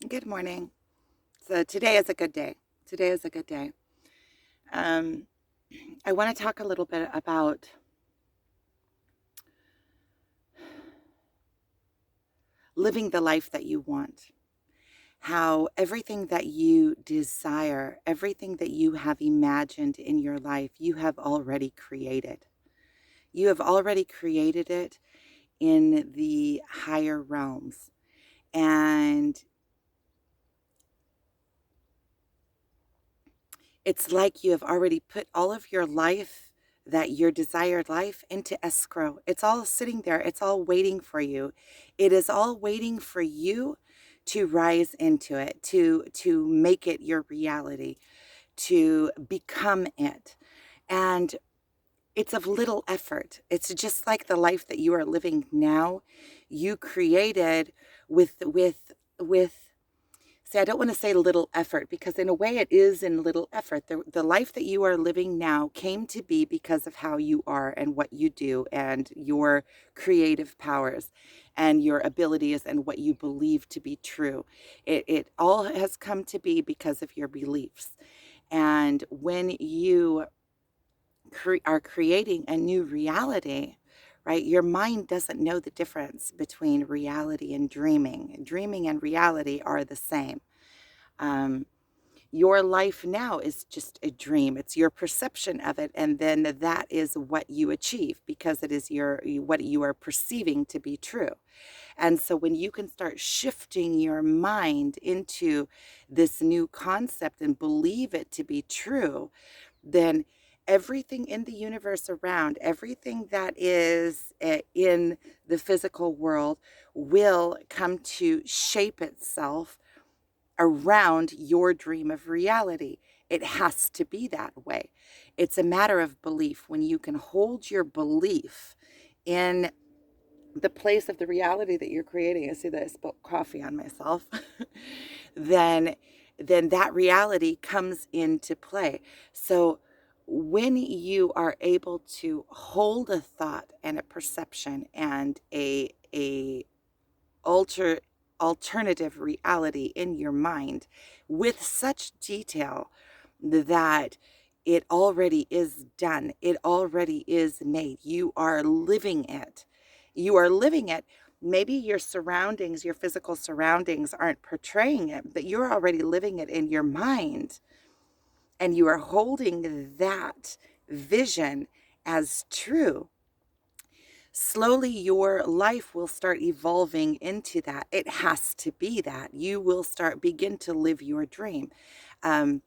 Good morning. So today is a good day. Today is a good day. Um, I want to talk a little bit about living the life that you want. How everything that you desire, everything that you have imagined in your life, you have already created. You have already created it in the higher realms. And it's like you have already put all of your life, that your desired life, into escrow. It's all sitting there. It's all waiting for you. It is all waiting for you to rise into it, to make it your reality, to become it. And it's of little effort. It's just like the life that you are living now. You created with See, I don't want to say little effort, because in a way it is in little effort. The life that you are living now came to be because of how you are and what you do and your creative powers and your abilities and what you believe to be true. It all has come to be because of your beliefs. And when you are creating a new reality, right? Your mind doesn't know the difference between reality and dreaming. Dreaming and reality are the same. Um, your life now is just a dream. It's your perception of it, and then that is what you achieve because it is what you are perceiving to be true. And so when you can start shifting your mind into this new concept and believe it to be true, then everything in the universe around, everything that is in the physical world will come to shape itself around your dream of reality. It has to be that way. It's a matter of belief. When you can hold your belief in the place of the reality that you're creating, I see that I spilled coffee on myself, then that reality comes into play. So when you are able to hold a thought and a perception and a alter alternative reality in your mind with such detail that it already is done, it already is made, you are living it, you are living it. Maybe your surroundings, your physical surroundings aren't portraying it, but you're already living it in your mind, and you are holding that vision as true. Slowly your life will start evolving into that. It has to be that. You will begin to live your dream. Um,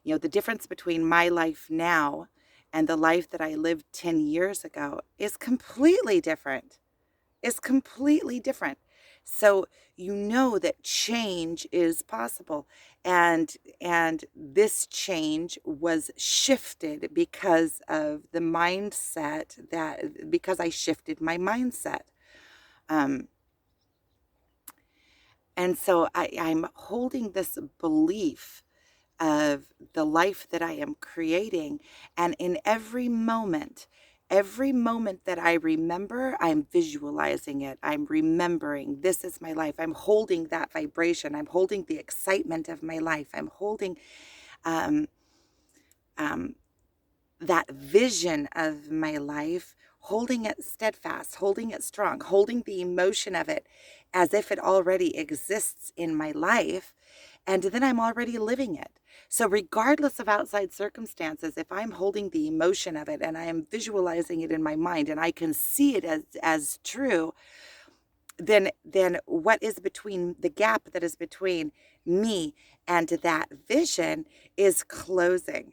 the difference between my life now and the life that I lived 10 years ago is completely different. Is completely different. So you know that change is possible, and this change was shifted because of the mindset, that because I shifted my mindset. Um, and so I'm holding this belief of the life that I am creating. And in every moment that I remember, I'm visualizing it. I'm remembering this is my life. I'm holding that vibration. I'm holding the excitement of my life. I'm holding um, um, that vision of my life, holding it steadfast, holding it strong, holding the emotion of it as if it already exists in my life. And then I'm already living it. So, regardless of outside circumstances, if I'm holding the emotion of it and I am visualizing it in my mind and I can see it as true, then what is between the gap that is between me and that vision is closing,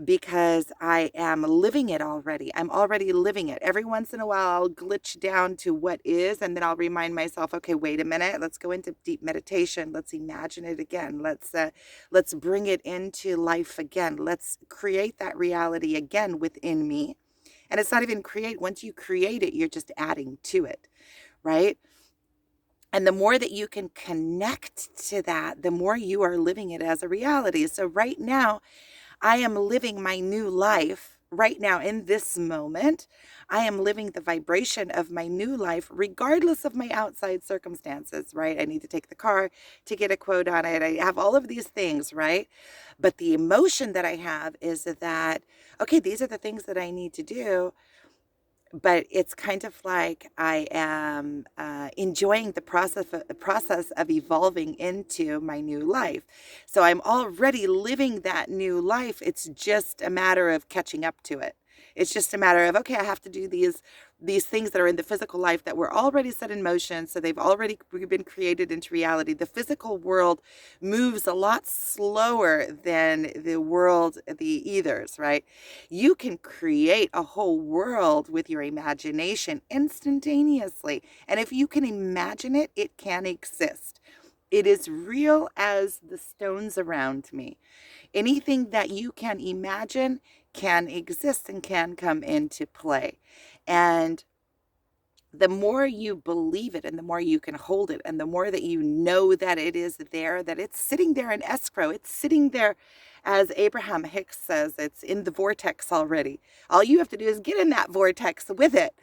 because I am living it already. I'm already living it. Every once in a while, I'll glitch down to what is, and then I'll remind myself, okay, wait a minute. Let's go into deep meditation. Let's imagine it again. Let's bring it into life again. Let's create that reality again within me. And it's not even create. Once you create it, you're just adding to it, right? And the more that you can connect to that, the more you are living it as a reality. So right now, I am living my new life right now in this moment, I am living the vibration of my new life, regardless of my outside circumstances, right? I need to take the car to get a quote on it. I have all of these things, right? But the emotion that I have is that, okay, these are the things that I need to do, but it's kind of like I am enjoying the process of evolving into my new life. So I'm already living that new life. It's just a matter of catching up to it. It's just a matter of, okay, I have to do these things that are in the physical life that were already set in motion. So they've already been created into reality. The physical world moves a lot slower than the world, the ethers, right? You can create a whole world with your imagination instantaneously. And if you can imagine it, it can exist. It is real as the stones around me. Anything that you can imagine can exist and can come into play. And the more you believe it and the more you can hold it and the more that you know that it is there, that it's sitting there in escrow, it's sitting there, as Abraham Hicks says, it's in the vortex already. All you have to do is get in that vortex with it.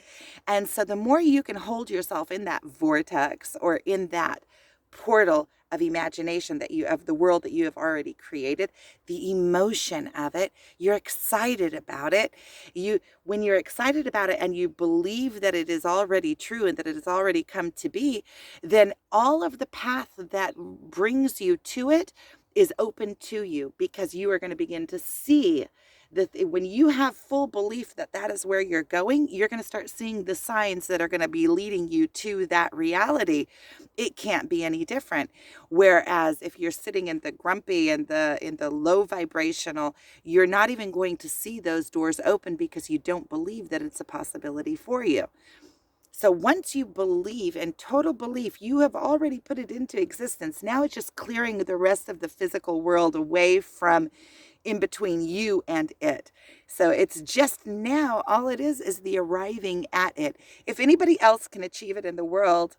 And so the more you can hold yourself in that vortex or in that portal of imagination that you of the world that you have already created, the emotion of it, you're excited about it. You When you're excited about it and you believe that it is already true and that it has already come to be, then all of the path that brings you to it is open to you, because you are going to begin to see that when you have full belief that that is where you're going, you're going to start seeing the signs that are going to be leading you to that reality. It can't be any different. Whereas if you're sitting in the grumpy and the low vibrational, you're not even going to see those doors open because you don't believe that it's a possibility for you. So once you believe, in total belief, you have already put it into existence. Now it's just clearing the rest of the physical world away from in between you and it. So it's just now, all it is the arriving at it. If anybody else can achieve it in the world,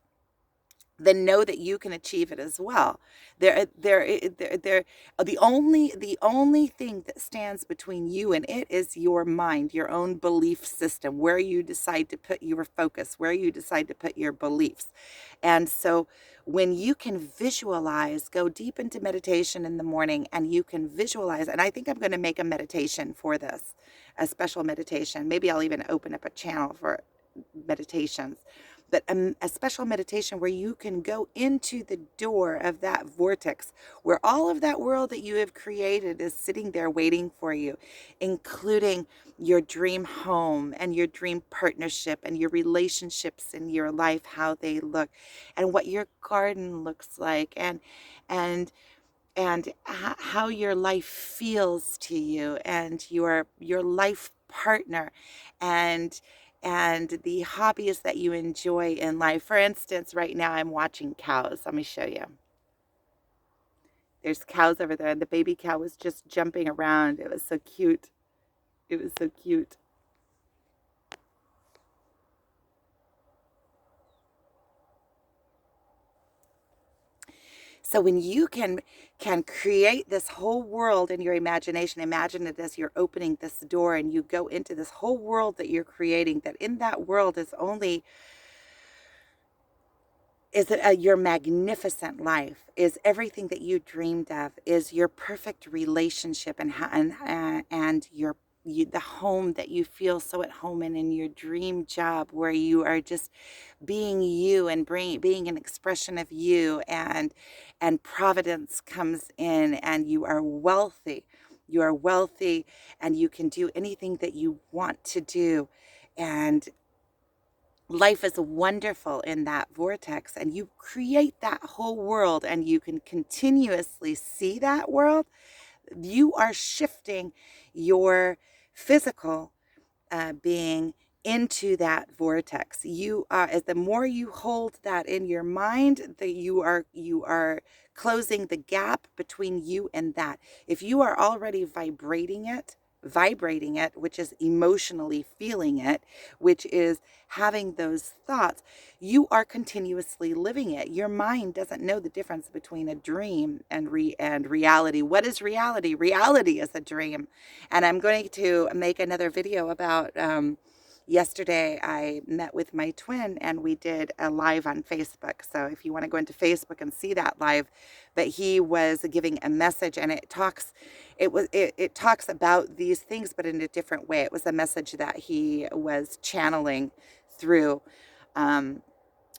then know that you can achieve it as well. The only thing that stands between you and it is your mind, your own belief system, where you decide to put your focus, where you decide to put your beliefs. And so when you can visualize, go deep into meditation in the morning and you can visualize, and I think I'm going to make a meditation for this, a special meditation. Maybe I'll even open up a channel for meditations, but a special meditation where you can go into the door of that vortex where all of that world that you have created is sitting there waiting for you, including your dream home and your dream partnership and your relationships in your life, how they look and what your garden looks like, and how your life feels to you and your life partner, and the hobbies that you enjoy in life. For instance, right now I'm watching cows. Let me show you. There's cows over there, and the baby cow was just jumping around. It was so cute. It was so cute. So when you can create this whole world in your imagination, imagine it as you're opening this door and you go into this whole world that you're creating, that in that world is it your magnificent life, is everything that you dreamed of, is your perfect relationship, and the home that you feel so at home in your dream job where you are just being you and being an expression of you, and providence comes in and you are wealthy and you can do anything that you want to do, and life is wonderful in that vortex, and you create that whole world and you can continuously see that world. You are shifting your physical being into that vortex. You as the more you hold that in your mind, that you are closing the gap between you and that. If you are already vibrating it, vibrating it, which is emotionally feeling it, which is having those thoughts, you are continuously living it. Your mind doesn't know the difference between a dream and reality. What is reality? Reality is a dream. And I'm going to make another video about yesterday I met with my twin and we did a live on Facebook. So if you want to go into Facebook and see that live, but he was giving a message and it talks about these things but in a different way. It was a message that he was channeling through, and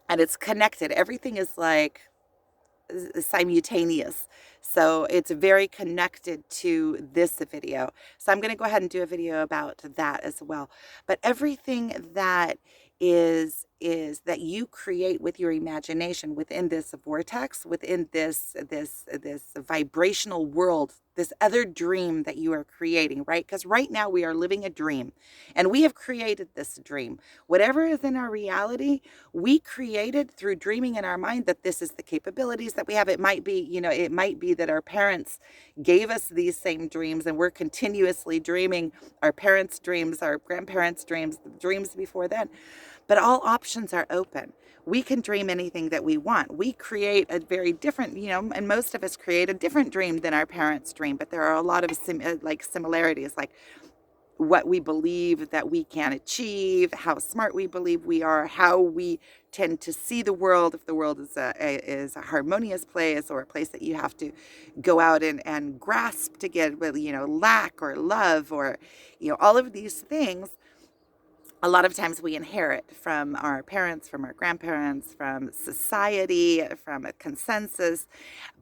it's connected. Everything is like simultaneous. So it's very connected to this video. So I'm going to go ahead and do a video about that as well. But everything that is that you create with your imagination within this vortex, within this vibrational world, this other dream that you are creating, right? Because right now we are living a dream and we have created this dream. Whatever is in our reality, we created through dreaming in our mind that this is the capabilities that we have. It might be, it might be that our parents gave us these same dreams and we're continuously dreaming our parents' dreams, our grandparents' dreams, the dreams before then. But all options are open. We can dream anything that we want. We create a very different, and most of us create a different dream than our parents' dream, but there are a lot of similarities, like what we believe that we can achieve, how smart we believe we are, how we tend to see the world, if the world is a harmonious place or a place that you have to go out and grasp to get, lack or love or, all of these things. A lot of times we inherit from our parents, from our grandparents, from society, from a consensus,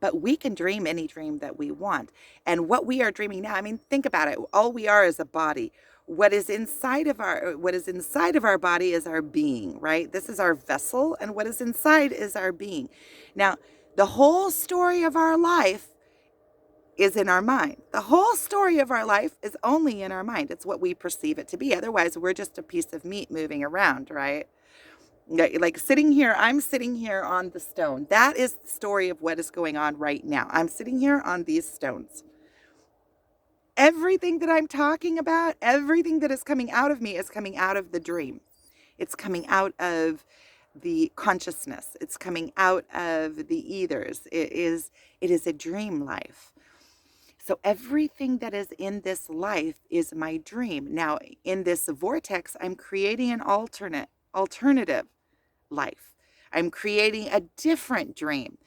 but we can dream any dream that we want. And what we are dreaming now, I mean, think about it. All we are is a body. What is inside of our body is our being, right? This is our vessel, and what is inside is our being. Now, the whole story of our life is in our mind. The whole story of our life is only in our mind. It's what we perceive it to be. Otherwise, we're just a piece of meat moving around, right? Like sitting here, I'm sitting here on the stone. That is the story of what is going on right now. I'm sitting here on these stones. Everything that I'm talking about, everything that is coming out of me is coming out of the dream. It's coming out of the consciousness. It's coming out of the ethers. It is a dream life. So everything that is in this life is my dream. Now, in this vortex, I'm creating an alternative life. I'm creating a different dream,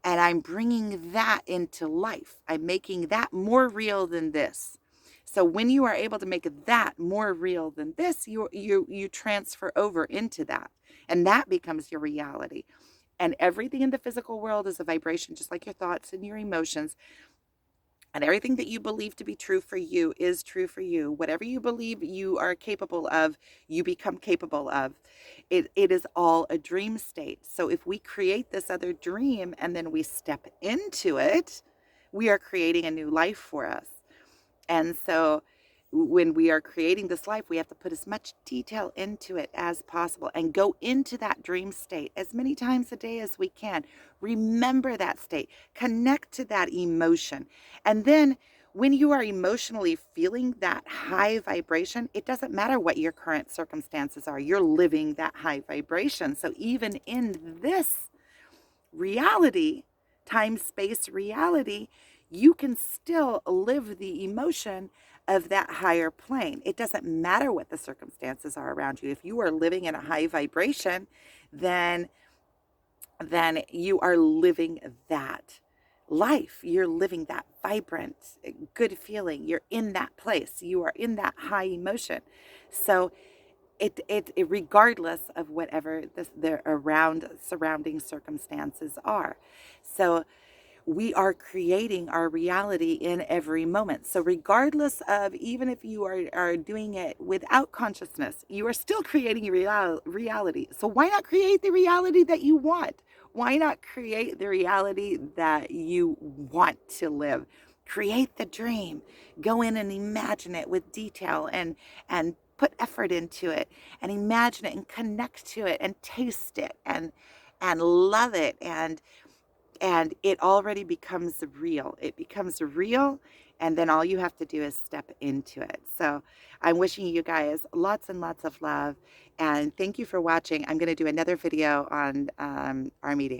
and I'm bringing that into life. I'm making that more real than this. So when you are able to make that more real than this, you transfer over into that, and that becomes your reality. And everything in the physical world is a vibration, just like your thoughts and your emotions. And everything that you believe to be true for you is true for you. Whatever you believe you are capable of, you become capable of. It is all a dream state. So if we create this other dream and then we step into it, we are creating a new life for us. And so when we are creating this life, we have to put as much detail into it as possible and go into that dream state as many times a day as we can. Remember that state, connect to that emotion. And then when you are emotionally feeling that high vibration, it doesn't matter what your current circumstances are, you're living that high vibration. So even in this reality, time, space reality, you can still live the emotion of that higher plane. It doesn't matter what the circumstances are around you. If you are living in a high vibration, then you are living that life. You're living that vibrant, good feeling. You're in that place. You are in that high emotion. So it regardless of whatever the surrounding circumstances are. So we are creating our reality in every moment. So regardless of, even if you are doing it without consciousness, you are still creating reality. So why not create the reality that you want? Why not create the reality that you want to live? Create the dream. Go in and imagine it with detail and put effort into it and imagine it and connect to it and taste it and love it, and it already becomes real. It becomes real, And then all you have to do is step into it. So I'm wishing you guys lots and lots of love. And thank you for watching. I'm going to do another video on our meeting.